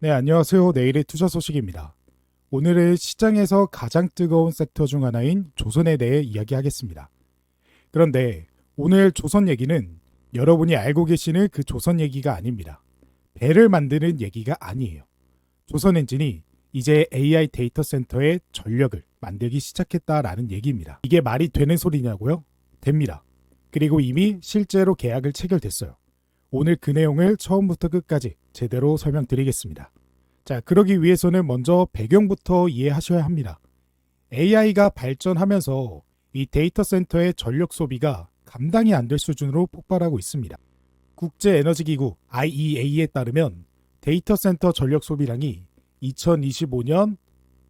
네, 안녕하세요. 내일의 투자 소식입니다. 오늘은 시장에서 가장 뜨거운 섹터 중 하나인 조선에 대해 이야기하겠습니다. 그런데 오늘 조선 얘기는 여러분이 알고 계시는 그 조선 얘기가 아닙니다. 배를 만드는 얘기가 아니에요. 조선 엔진이 이제 AI 데이터 센터의 전력을 만들기 시작했다라는 얘기입니다. 이게 말이 되는 소리냐고요? 됩니다. 그리고 이미 실제로 계약을 체결됐어요. 오늘 그 내용을 처음부터 끝까지 제대로 설명드리겠습니다. 자, 그러기 위해서는 먼저 배경부터 이해하셔야 합니다. AI가 발전하면서 이 데이터 센터의 전력 소비가 감당이 안 될 수준으로 폭발하고 있습니다. 국제에너지기구 IEA에 따르면 데이터 센터 전력 소비량이 2025년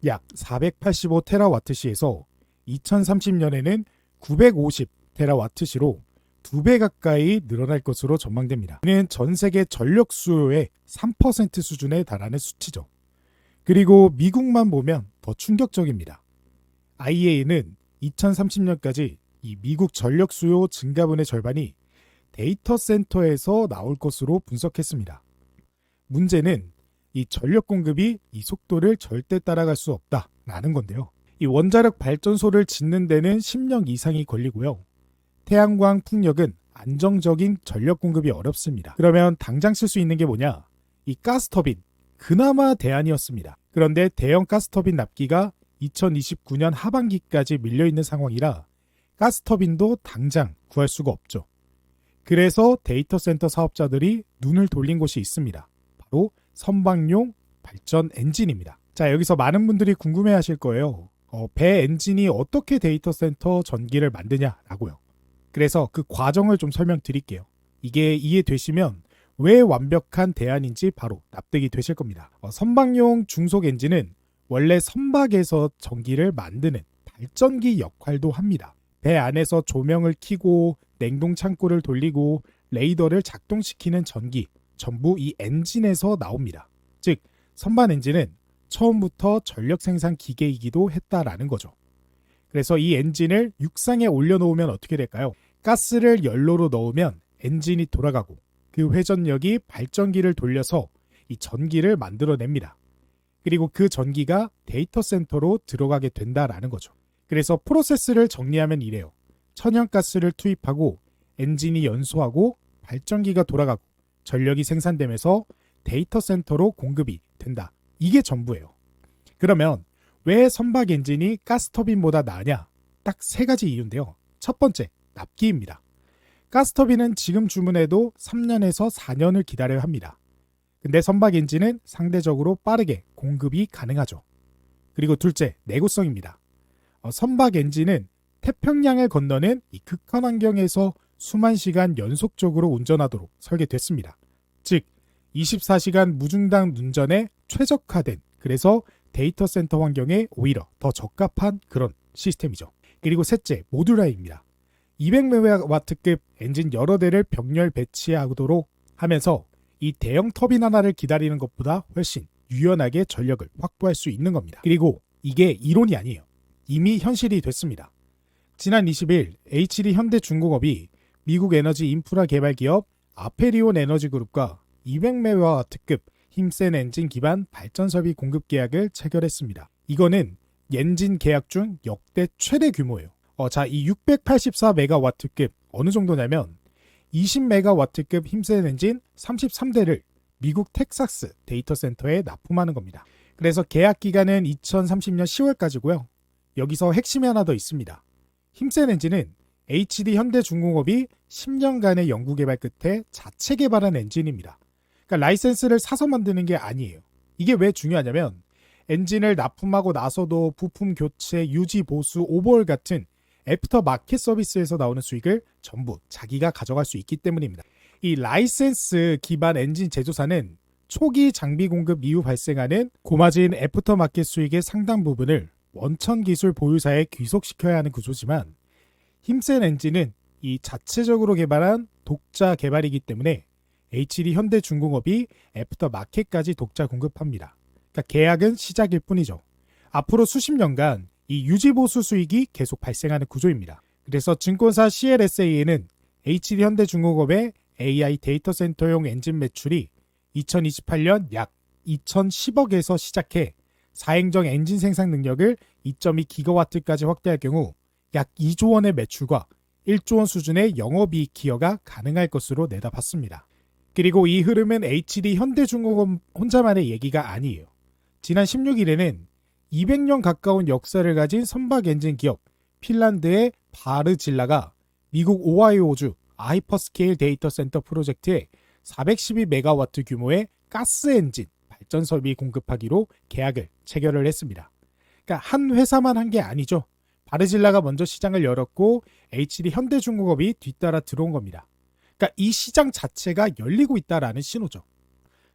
약 485테라와트시에서 2030년에는 950테라와트시로 2배 가까이 늘어날 것으로 전망됩니다. 이는 전 세계 전력 수요의 3% 수준에 달하는 수치죠. 그리고 미국만 보면 더 충격적입니다. IEA는 2030년까지 이 미국 전력 수요 증가분의 절반이 데이터 센터에서 나올 것으로 분석했습니다. 문제는 이 전력 공급이 이 속도를 절대 따라갈 수 없다라는 건데요. 이 원자력 발전소를 짓는 데는 10년 이상이 걸리고요. 태양광 풍력은 안정적인 전력 공급이 어렵습니다. 그러면 당장 쓸 수 있는 게 뭐냐? 이 가스터빈, 그나마 대안이었습니다. 그런데 대형 가스터빈 납기가 2029년 하반기까지 밀려있는 상황이라 가스터빈도 당장 구할 수가 없죠. 그래서 데이터 센터 사업자들이 눈을 돌린 곳이 있습니다. 바로 선박용 발전 엔진입니다. 자, 여기서 많은 분들이 궁금해 하실 거예요. 배 엔진이 어떻게 데이터 센터 전기를 만드냐라고요. 그래서 그 과정을 좀 설명드릴게요. 이게 이해되시면 왜 완벽한 대안인지 바로 납득이 되실 겁니다. 선박용 중속 엔진은 원래 선박에서 전기를 만드는 발전기 역할도 합니다. 배 안에서 조명을 켜고 냉동 창고를 돌리고 레이더를 작동시키는 전기 전부 이 엔진에서 나옵니다. 즉 선박 엔진은 처음부터 전력 생산 기계이기도 했다라는 거죠. 그래서 이 엔진을 육상에 올려놓으면 어떻게 될까요? 가스를 연료로 넣으면 엔진이 돌아가고 그 회전력이 발전기를 돌려서 이 전기를 만들어냅니다. 그리고 그 전기가 데이터 센터로 들어가게 된다라는 거죠. 그래서 프로세스를 정리하면 이래요. 천연가스를 투입하고 엔진이 연소하고 발전기가 돌아가고 전력이 생산되면서 데이터 센터로 공급이 된다. 이게 전부예요. 그러면 왜 선박 엔진이 가스터빈보다 나으냐? 딱 세 가지 이유인데요. 첫 번째, 납기입니다. 가스터빈은 지금 주문해도 3년에서 4년을 기다려야 합니다. 근데 선박 엔진은 상대적으로 빠르게 공급이 가능하죠. 그리고 둘째, 내구성입니다. 선박 엔진은 태평양을 건너는 이 극한 환경에서 수만 시간 연속적으로 운전하도록 설계됐습니다. 즉, 24시간 무중단 운전에 최적화된, 그래서 데이터 센터 환경에 오히려 더 적합한 그런 시스템이죠. 그리고 셋째, 모듈라입니다. 200메가와트급 엔진 여러 대를 병렬 배치하도록 하면서 이 대형 터빈 하나를 기다리는 것보다 훨씬 유연하게 전력을 확보할 수 있는 겁니다. 그리고 이게 이론이 아니에요. 이미 현실이 됐습니다. 지난 20일 HD 현대중공업이 미국 에너지 인프라 개발 기업 아페리온 에너지그룹과 200메가와트급 힘센 엔진 기반 발전 설비 공급 계약을 체결했습니다. 이거는 엔진 계약 중 역대 최대 규모예요. 이 684메가와트급 어느 정도냐면 20메가와트급 힘센 엔진 33대를 미국 텍사스 데이터 센터에 납품하는 겁니다. 그래서 계약 기간은 2030년 10월까지고요. 여기서 핵심이 하나 더 있습니다. 힘센 엔진은 HD 현대중공업이 10년간의 연구 개발 끝에 자체 개발한 엔진입니다. 그러니까 라이센스를 사서 만드는 게 아니에요. 이게 왜 중요하냐면 엔진을 납품하고 나서도 부품 교체, 유지, 보수, 오버홀 같은 애프터 마켓 서비스에서 나오는 수익을 전부 자기가 가져갈 수 있기 때문입니다. 이 라이센스 기반 엔진 제조사는 초기 장비 공급 이후 발생하는 고마진 애프터 마켓 수익의 상당 부분을 원천 기술 보유사에 귀속시켜야 하는 구조지만 힘센 엔진은 이 자체적으로 개발한 독자 개발이기 때문에 HD 현대중공업이 애프터 마켓까지 독자 공급합니다. 그러니까 계약은 시작일 뿐이죠. 앞으로 수십 년간 이 유지보수 수익이 계속 발생하는 구조입니다. 그래서 증권사 CLSA에는 HD 현대중공업의 AI 데이터 센터용 엔진 매출이 2028년 약 2,010억에서 시작해 4행정 엔진 생산 능력을 2.2기가와트까지 확대할 경우 약 2조 원의 매출과 1조 원 수준의 영업이익 기여가 가능할 것으로 내다봤습니다. 그리고 이 흐름은 HD 현대중공업 혼자만의 얘기가 아니에요. 지난 16일에는 200년 가까운 역사를 가진 선박 엔진 기업 핀란드의 바르질라가 미국 오하이오주 하이퍼스케일 데이터 센터 프로젝트에 412메가와트 규모의 가스 엔진 발전 설비 공급하기로 계약을 체결을 했습니다. 그러니까 한 회사만 한 게 아니죠. 바르질라가 먼저 시장을 열었고 HD 현대중공업이 뒤따라 들어온 겁니다. 그러니까 이 시장 자체가 열리고 있다라는 신호죠.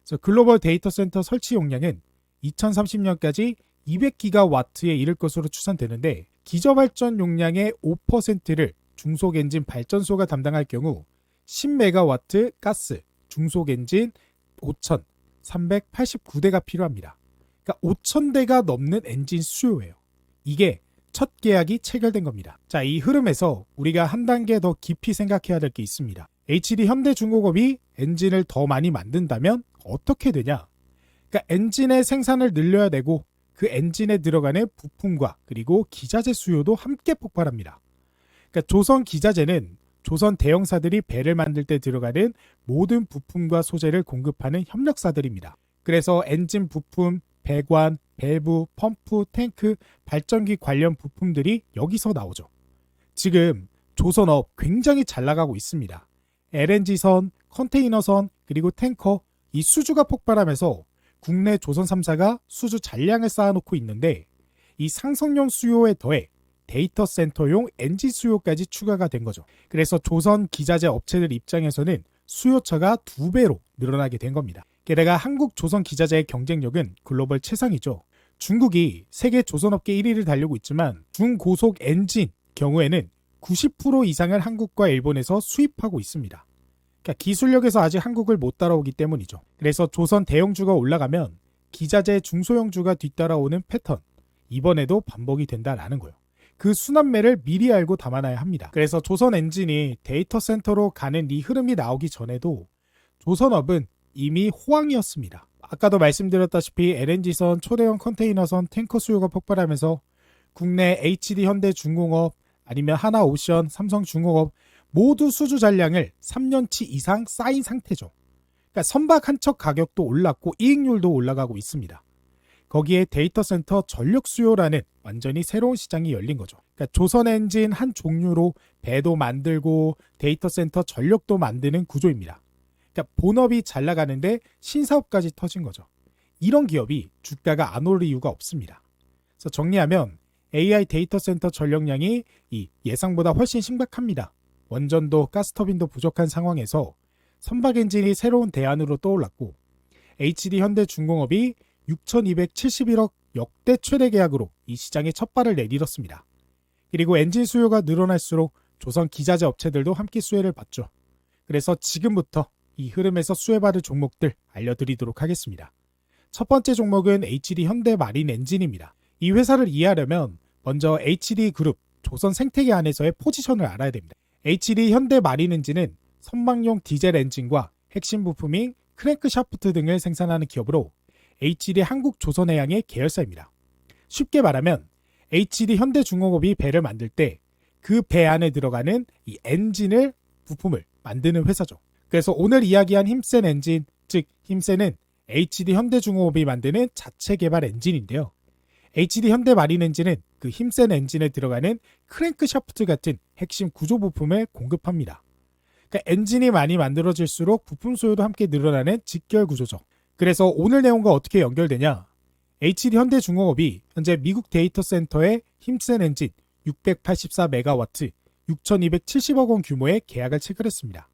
그래서 글로벌 데이터 센터 설치 용량은 2030년까지 200기가와트에 이를 것으로 추산되는데 기저발전 용량의 5%를 중속엔진 발전소가 담당할 경우 10메가와트 가스 중속엔진 5,389대가 필요합니다. 그러니까 5,000대가 넘는 엔진 수요예요. 이게 첫 계약이 체결된 겁니다. 자, 이 흐름에서 우리가 한 단계 더 깊이 생각해야 될 게 있습니다. HD 현대중공업이 엔진을 더 많이 만든다면 어떻게 되냐? 그러니까 엔진의 생산을 늘려야 되고 그 엔진에 들어가는 부품과 그리고 기자재 수요도 함께 폭발합니다. 그러니까 조선 기자재는 조선 대형사들이 배를 만들 때 들어가는 모든 부품과 소재를 공급하는 협력사들입니다. 그래서 엔진 부품, 배관, 밸브, 펌프, 탱크, 발전기 관련 부품들이 여기서 나오죠. 지금 조선업 굉장히 잘 나가고 있습니다. LNG선, 컨테이너선, 그리고 탱커, 이 수주가 폭발하면서 국내 조선 3사가 수주 잔량을 쌓아놓고 있는데 이 상승용 수요에 더해 데이터 센터용 엔진 수요까지 추가가 된 거죠. 그래서 조선 기자재 업체들 입장에서는 수요처가 2배로 늘어나게 된 겁니다. 게다가 한국 조선 기자재의 경쟁력은 글로벌 최상이죠. 중국이 세계 조선업계 1위를 달리고 있지만 중고속 엔진 경우에는 90% 이상을 한국과 일본에서 수입하고 있습니다. 그러니까 기술력에서 아직 한국을 못 따라오기 때문이죠. 그래서 조선 대형주가 올라가면 기자재 중소형주가 뒤따라오는 패턴, 이번에도 반복이 된다라는 거예요. 그 순환매를 미리 알고 담아놔야 합니다. 그래서 조선 엔진이 데이터 센터로 가는 이 흐름이 나오기 전에도 조선업은 이미 호황이었습니다. 아까도 말씀드렸다시피 LNG선, 초대형 컨테이너선, 탱커 수요가 폭발하면서 국내 HD 현대중공업 아니면 하나오션, 삼성중공업 모두 수주 잔량을 3년치 이상 쌓인 상태죠. 그러니까 선박 한 척 가격도 올랐고 이익률도 올라가고 있습니다. 거기에 데이터 센터 전력 수요라는 완전히 새로운 시장이 열린 거죠. 그러니까 조선 엔진 한 종류로 배도 만들고 데이터 센터 전력도 만드는 구조입니다. 그러니까 본업이 잘 나가는데 신사업까지 터진 거죠. 이런 기업이 주가가 안 오를 이유가 없습니다. 그래서 정리하면 AI 데이터 센터 전력량이 이 예상보다 훨씬 심각합니다. 원전도 가스터빈도 부족한 상황에서 선박 엔진이 새로운 대안으로 떠올랐고 HD 현대중공업이 6,271억 역대 최대 계약으로 이 시장에 첫 발을 내밀었습니다. 그리고 엔진 수요가 늘어날수록 조선 기자재 업체들도 함께 수혜를 받죠. 그래서 지금부터 이 흐름에서 수혜받을 종목들 알려드리도록 하겠습니다. 첫 번째 종목은 HD 현대마린 엔진입니다. 이 회사를 이해하려면 먼저 HD 그룹 조선 생태계 안에서의 포지션을 알아야 됩니다. HD 현대마린 엔진은 선박용 디젤 엔진과 핵심 부품인 크랭크샤프트 등을 생산하는 기업으로 HD 한국조선해양의 계열사입니다. 쉽게 말하면 HD 현대중공업이 배를 만들 때 그 배 안에 들어가는 이 엔진을 부품을 만드는 회사죠. 그래서 오늘 이야기한 힘센 엔진, 즉 힘센은 HD 현대중공업이 만드는 자체 개발 엔진인데요. HD 현대마린 엔진은 그 힘센 엔진에 들어가는 크랭크샤프트 같은 핵심 구조 부품을 공급합니다. 그러니까 엔진이 많이 만들어질수록 부품 수요도 함께 늘어나는 직결 구조죠. 그래서 오늘 내용과 어떻게 연결되냐? HD 현대중공업이 현재 미국 데이터 센터의 힘센 엔진 684메가와트 6,270억 원 규모의 계약을 체결했습니다.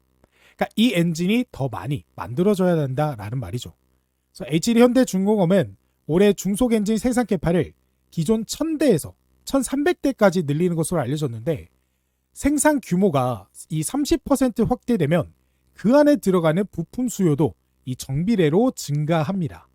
그러니까 이 엔진이 더 많이 만들어져야 된다라는 말이죠. 그래서 HD 현대중공업은 올해 중속 엔진 생산 캐파를 기존 1,000대에서 1,300대까지 늘리는 것으로 알려졌는데 생산 규모가 이 30% 확대되면 그 안에 들어가는 부품 수요도 이 정비례로 증가합니다.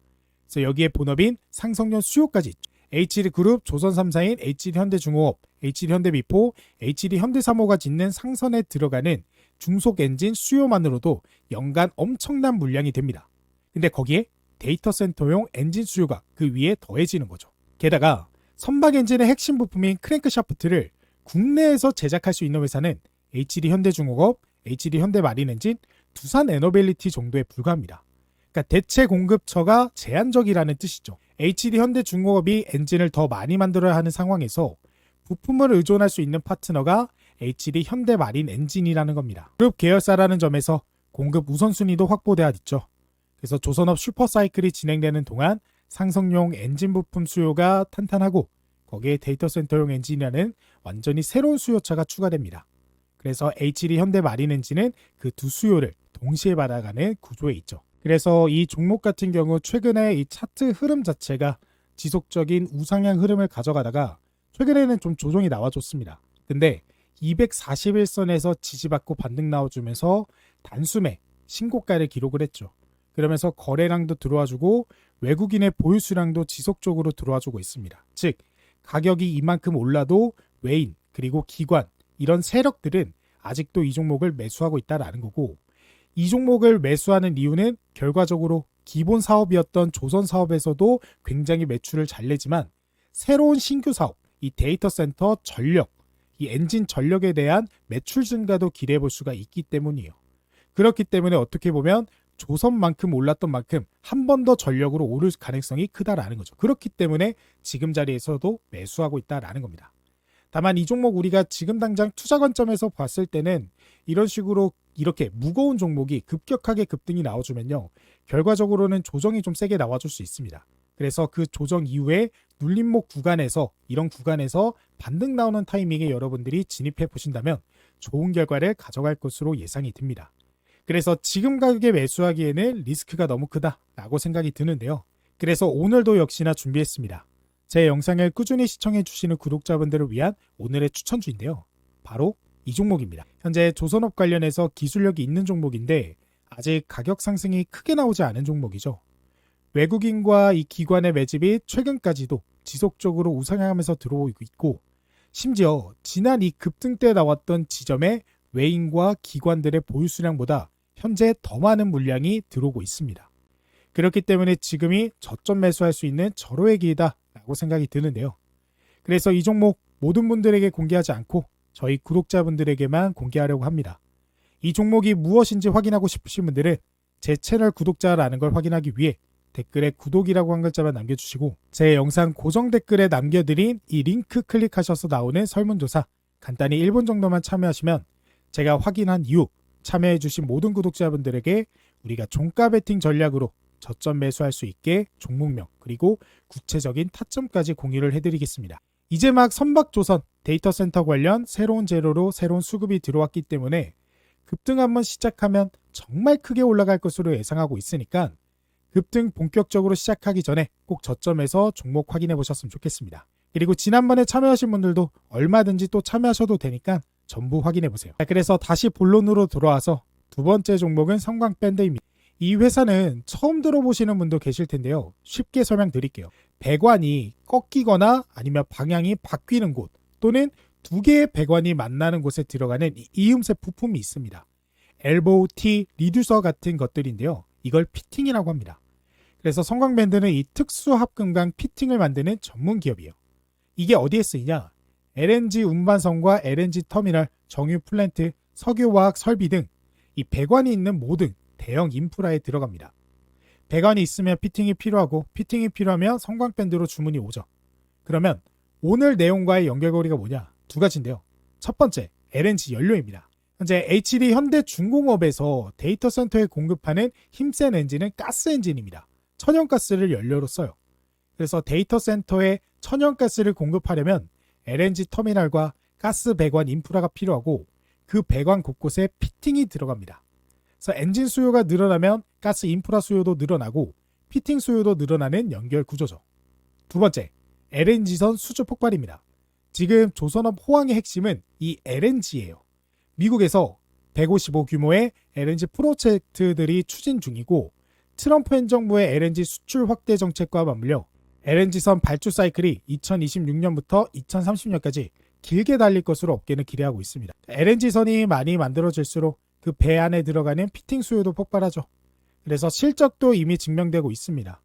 그래서 여기에 본업인 상성용 수요까지 있죠. HD그룹, 조선 3사인 HD현대중공업, HD현대미포, HD현대사모가 짓는 상선에 들어가는 중속 엔진 수요만으로도 연간 엄청난 물량이 됩니다. 근데 거기에 데이터 센터용 엔진 수요가 그 위에 더해지는 거죠. 게다가 선박 엔진의 핵심 부품인 크랭크샤프트를 국내에서 제작할 수 있는 회사는 HD 현대중공업, HD 현대마린엔진, 두산 에너빌리티 정도에 불과합니다. 그러니까 대체 공급처가 제한적이라는 뜻이죠. HD 현대중공업이 엔진을 더 많이 만들어야 하는 상황에서 부품을 의존할 수 있는 파트너가 HD 현대마린엔진이라는 겁니다. 그룹 계열사라는 점에서 공급 우선순위도 확보돼야 있죠. 그래서 조선업 슈퍼사이클이 진행되는 동안 상성용 엔진 부품 수요가 탄탄하고 거기에 데이터 센터용 엔진이라는 완전히 새로운 수요처가 추가됩니다. 그래서 HD 현대마린엔진은 그 두 수요를 동시에 받아가는 구조에 있죠. 그래서 이 종목 같은 경우 최근에 이 차트 흐름 자체가 지속적인 우상향 흐름을 가져가다가 최근에는 좀 조정이 나와줬습니다. 근데 241선에서 지지받고 반등 나와주면서 단숨에 신고가를 기록을 했죠. 그러면서 거래량도 들어와주고 외국인의 보유 수량도 지속적으로 들어와주고 있습니다. 즉 가격이 이만큼 올라도 외인 그리고 기관 이런 세력들은 아직도 이 종목을 매수하고 있다라는 거고, 이 종목을 매수하는 이유는 결과적으로 기본 사업이었던 조선 사업에서도 굉장히 매출을 잘 내지만 새로운 신규 사업, 이 데이터 센터 전력, 이 엔진 전력에 대한 매출 증가도 기대해 볼 수가 있기 때문이에요. 그렇기 때문에 어떻게 보면 조선만큼 올랐던 만큼 한 번 더 전력으로 오를 가능성이 크다라는 거죠. 그렇기 때문에 지금 자리에서도 매수하고 있다라는 겁니다. 다만 이 종목 우리가 지금 당장 투자 관점에서 봤을 때는 이런 식으로 이렇게 무거운 종목이 급격하게 급등이 나와주면요, 결과적으로는 조정이 좀 세게 나와줄 수 있습니다. 그래서 그 조정 이후에 눌림목 구간에서 이런 구간에서 반등 나오는 타이밍에 여러분들이 진입해 보신다면 좋은 결과를 가져갈 것으로 예상이 듭니다. 그래서 지금 가격에 매수하기에는 리스크가 너무 크다라고 생각이 드는데요. 그래서 오늘도 역시나 준비했습니다. 제 영상을 꾸준히 시청해 주시는 구독자분들을 위한 오늘의 추천주인데요. 바로 이 종목입니다. 현재 조선업 관련해서 기술력이 있는 종목인데 아직 가격 상승이 크게 나오지 않은 종목이죠. 외국인과 이 기관의 매집이 최근까지도 지속적으로 우상향하면서 들어오고 있고, 심지어 지난 이 급등 때 나왔던 지점에 외인과 기관들의 보유 수량보다 현재 더 많은 물량이 들어오고 있습니다. 그렇기 때문에 지금이 저점 매수할 수 있는 절호의 기회다라고 생각이 드는데요. 그래서 이 종목 모든 분들에게 공개하지 않고 저희 구독자분들에게만 공개하려고 합니다. 이 종목이 무엇인지 확인하고 싶으신 분들은 제 채널 구독자라는 걸 확인하기 위해 댓글에 구독이라고 한 글자만 남겨주시고, 제 영상 고정 댓글에 남겨드린 이 링크 클릭하셔서 나오는 설문조사 간단히 1분 정도만 참여하시면 제가 확인한 이후 참여해주신 모든 구독자분들에게 우리가 종가 베팅 전략으로 저점 매수할 수 있게 종목명 그리고 구체적인 타점까지 공유를 해드리겠습니다. 이제 막 선박조선 데이터 센터 관련 새로운 재료로 새로운 수급이 들어왔기 때문에 급등 한번 시작하면 정말 크게 올라갈 것으로 예상하고 있으니까 급등 본격적으로 시작하기 전에 꼭 저점에서 종목 확인해 보셨으면 좋겠습니다. 그리고 지난번에 참여하신 분들도 얼마든지 또 참여하셔도 되니까 전부 확인해 보세요. 그래서 다시 본론으로 돌아와서 두 번째 종목은 성광밴드입니다. 이 회사는 처음 들어보시는 분도 계실 텐데요. 쉽게 설명드릴게요. 배관이 꺾이거나 아니면 방향이 바뀌는 곳 또는 두 개의 배관이 만나는 곳에 들어가는 이음새 부품이 있습니다. 엘보우, 티, 리듀서 같은 것들인데요. 이걸 피팅이라고 합니다. 그래서 성광밴드는 이 특수 합금강 피팅을 만드는 전문 기업이에요. 이게 어디에 쓰이냐? LNG 운반선과 LNG 터미널, 정유 플랜트, 석유화학 설비 등 이 배관이 있는 모든 대형 인프라에 들어갑니다. 배관이 있으면 피팅이 필요하고 피팅이 필요하면 성광밴드로 주문이 오죠. 그러면 오늘 내용과의 연결고리가 뭐냐? 두 가지인데요. 첫 번째, LNG 연료입니다. 현재 HD 현대중공업에서 데이터 센터에 공급하는 힘센 엔진은 가스 엔진입니다. 천연가스를 연료로 써요. 그래서 데이터 센터에 천연가스를 공급하려면 LNG 터미널과 가스 배관 인프라가 필요하고 그 배관 곳곳에 피팅이 들어갑니다. 그래서 엔진 수요가 늘어나면 가스 인프라 수요도 늘어나고 피팅 수요도 늘어나는 연결 구조죠. 두 번째, LNG선 수주 폭발입니다. 지금 조선업 호황의 핵심은 이 LNG예요. 미국에서 155 규모의 LNG 프로젝트들이 추진 중이고 트럼프 행정부의 LNG 수출 확대 정책과 맞물려 LNG선 발주 사이클이 2026년부터 2030년까지 길게 달릴 것으로 업계는 기대하고 있습니다. LNG선이 많이 만들어질수록 그 배 안에 들어가는 피팅 수요도 폭발하죠. 그래서 실적도 이미 증명되고 있습니다.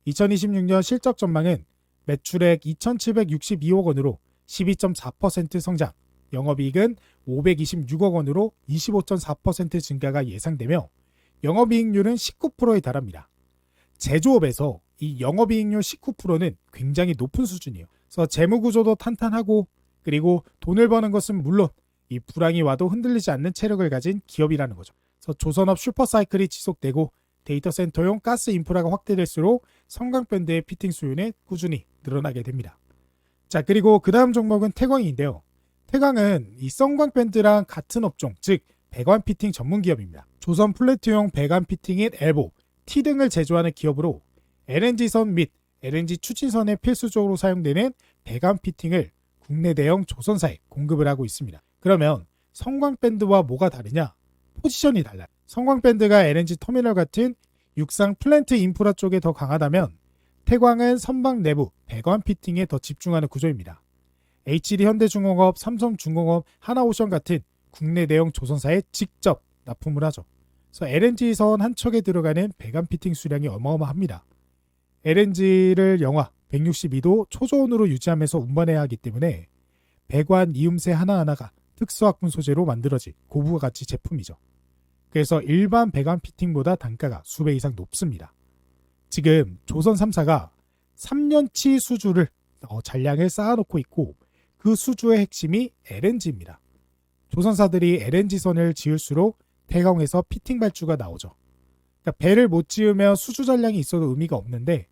2026년 실적 전망은 매출액 2,762억 원으로 12.4% 성장, 영업이익은 526억 원으로 25.4% 증가가 예상되며 영업이익률은 19%에 달합니다. 제조업에서 이 영업이익률 19%는 굉장히 높은 수준이에요. 그래서 재무구조도 탄탄하고 그리고 돈을 버는 것은 물론 이 불황이 와도 흔들리지 않는 체력을 가진 기업이라는 거죠. 그래서 조선업 슈퍼사이클이 지속되고 데이터 센터용 가스 인프라가 확대될수록 성광밴드의 피팅 수요는 꾸준히 늘어나게 됩니다. 자, 그리고 그 다음 종목은 태광인데요. 태광은 이 성광밴드랑 같은 업종, 즉 배관 피팅 전문 기업입니다. 조선 플래트용 배관 피팅인 엘보, T 등을 제조하는 기업으로 LNG선 및 LNG 추진선에 필수적으로 사용되는 배관 피팅을 국내 대형 조선사에 공급을 하고 있습니다. 그러면 성광밴드와 뭐가 다르냐? 포지션이 달라요. 성광밴드가 LNG 터미널 같은 육상 플랜트 인프라 쪽에 더 강하다면 태광은 선박 내부 배관 피팅에 더 집중하는 구조입니다. HD 현대중공업, 삼성중공업, 하나오션 같은 국내 대형 조선사에 직접 납품을 하죠. 그래서 LNG선 한 척에 들어가는 배관 피팅 수량이 어마어마합니다. LNG를 영하 162도 초저온으로 유지하면서 운반해야 하기 때문에 배관 이음새 하나하나가 특수학분 소재로 만들어진 고부가 가치 제품이죠. 그래서 일반 배관 피팅보다 단가가 수배 이상 높습니다. 지금 조선 3사가 3년치 수주를 잔량을 쌓아놓고 있고 그 수주의 핵심이 LNG입니다. 조선사들이 LNG선을 지을수록 태광에서 피팅 발주가 나오죠. 그러니까 배를 못 지으면 수주 잔량이 있어도 의미가 없는데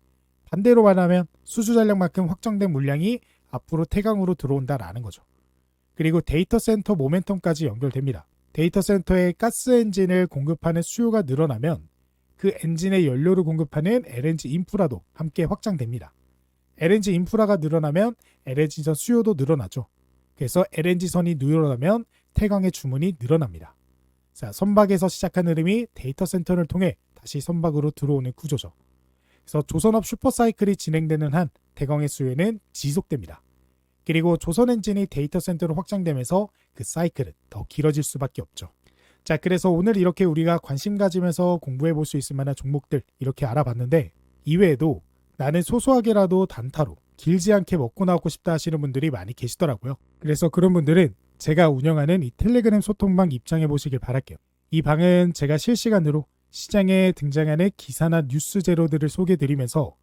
반대로 말하면 수주 잔량만큼 확정된 물량이 앞으로 태광으로 들어온다라는 거죠. 그리고 데이터 센터 모멘텀까지 연결됩니다. 데이터 센터에 가스 엔진을 공급하는 수요가 늘어나면 그 엔진의 연료를 공급하는 LNG 인프라도 함께 확장됩니다. LNG 인프라가 늘어나면 LNG선 수요도 늘어나죠. 그래서 LNG선이 늘어나면 태광의 주문이 늘어납니다. 자, 선박에서 시작한 흐름이 데이터 센터를 통해 다시 선박으로 들어오는 구조죠. 그래서 조선업 슈퍼사이클이 진행되는 한 태광의 수요는 지속됩니다. 그리고 조선 엔진이 데이터 센터로 확장되면서 그 사이클은 더 길어질 수밖에 없죠. 자, 그래서 오늘 이렇게 우리가 관심 가지면서 공부해 볼 수 있을 만한 종목들 이렇게 알아봤는데 이외에도 나는 소소하게라도 단타로 길지 않게 먹고 나오고 싶다 하시는 분들이 많이 계시더라고요. 그래서 그런 분들은 제가 운영하는 이 텔레그램 소통방 입장해 보시길 바랄게요. 이 방은 제가 실시간으로 시장에 등장하는 기사나 뉴스 재료들을 소개해 드리면서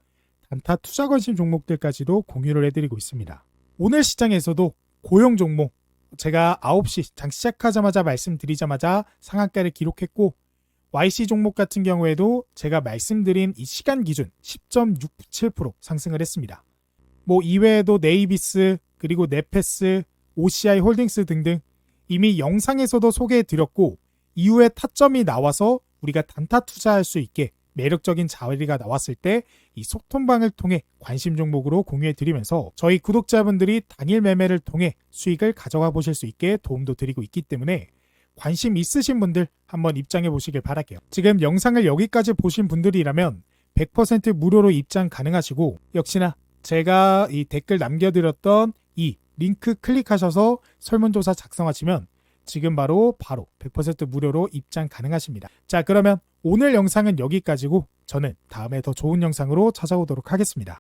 단타 투자 관심 종목들까지도 공유를 해드리고 있습니다. 오늘 시장에서도 고용 종목 제가 9시 장 시작하자마자 말씀드리자마자 상한가를 기록했고 YC 종목 같은 경우에도 제가 말씀드린 이 시간 기준 10.67% 상승을 했습니다. 뭐 이외에도 네이비스 그리고 네페스, OCI 홀딩스 등등 이미 영상에서도 소개해드렸고 이후에 타점이 나와서 우리가 단타 투자할 수 있게 매력적인 자리가 나왔을 때 이 소통방을 통해 관심 종목으로 공유해드리면서 저희 구독자분들이 당일 매매를 통해 수익을 가져가 보실 수 있게 도움도 드리고 있기 때문에 관심 있으신 분들 한번 입장해 보시길 바랄게요. 지금 영상을 여기까지 보신 분들이라면 100% 무료로 입장 가능하시고 역시나 제가 이 댓글 남겨드렸던 이 링크 클릭하셔서 설문조사 작성하시면 지금 바로 100% 무료로 입장 가능하십니다. 자, 그러면 오늘 영상은 여기까지고 저는 다음에 더 좋은 영상으로 찾아오도록 하겠습니다.